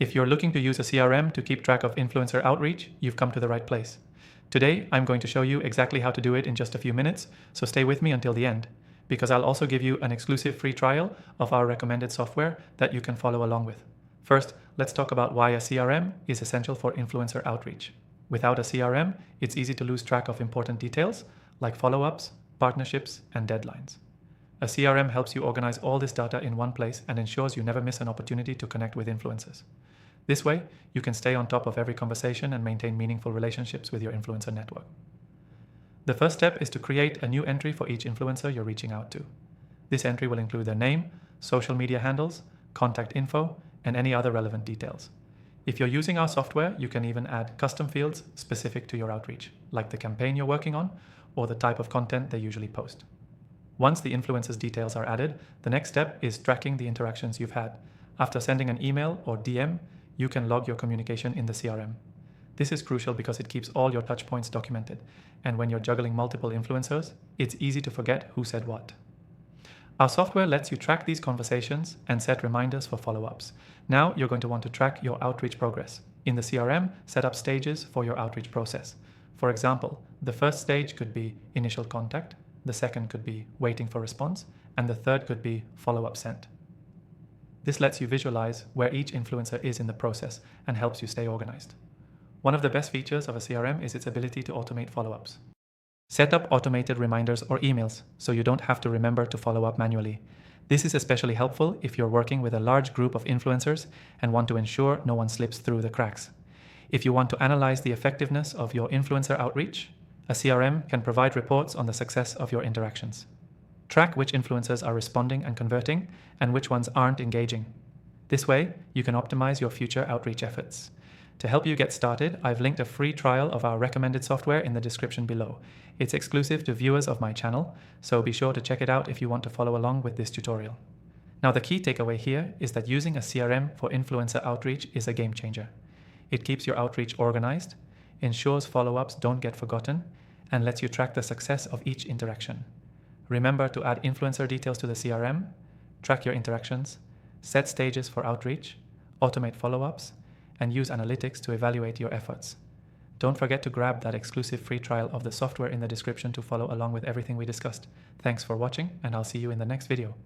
If you're looking to use a CRM to keep track of influencer outreach, you've come to the right place. Today, I'm going to show you exactly how to do it in just a few minutes, so stay with me until the end, because I'll also give you an exclusive free trial of our recommended software that you can follow along with. First, let's talk about why a CRM is essential for influencer outreach. Without a CRM, it's easy to lose track of important details like follow-ups, partnerships, and deadlines. A CRM helps you organize all this data in one place and ensures you never miss an opportunity to connect with influencers. This way, you can stay on top of every conversation and maintain meaningful relationships with your influencer network. The first step is to create a new entry for each influencer you're reaching out to. This entry will include their name, social media handles, contact info, and any other relevant details. If you're using our software, you can even add custom fields specific to your outreach, like the campaign you're working on or the type of content they usually post. Once the influencer's details are added, the next step is tracking the interactions you've had. After sending an email or DM, you can log your communication in the CRM. This is crucial because it keeps all your touchpoints documented, and when you're juggling multiple influencers, it's easy to forget who said what. Our software lets you track these conversations and set reminders for follow-ups. Now you're going to want to track your outreach progress. In the CRM, set up stages for your outreach process. For example, the first stage could be initial contact, the second could be waiting for response, and the third could be follow-up sent. This lets you visualize where each influencer is in the process and helps you stay organized. One of the best features of a CRM is its ability to automate follow-ups. Set up automated reminders or emails so you don't have to remember to follow up manually. This is especially helpful if you're working with a large group of influencers and want to ensure no one slips through the cracks. If you want to analyze the effectiveness of your influencer outreach, a CRM can provide reports on the success of your interactions. Track which influencers are responding and converting and which ones aren't engaging. This way, you can optimize your future outreach efforts. To help you get started, I've linked a free trial of our recommended software in the description below. It's exclusive to viewers of my channel, so be sure to check it out if you want to follow along with this tutorial. Now, the key takeaway here is that using a CRM for influencer outreach is a game changer. It keeps your outreach organized, ensures follow-ups don't get forgotten, and lets you track the success of each interaction. Remember to add influencer details to the CRM, track your interactions, set stages for outreach, automate follow-ups, and use analytics to evaluate your efforts. Don't forget to grab that exclusive free trial of the software in the description to follow along with everything we discussed. Thanks for watching, and I'll see you in the next video.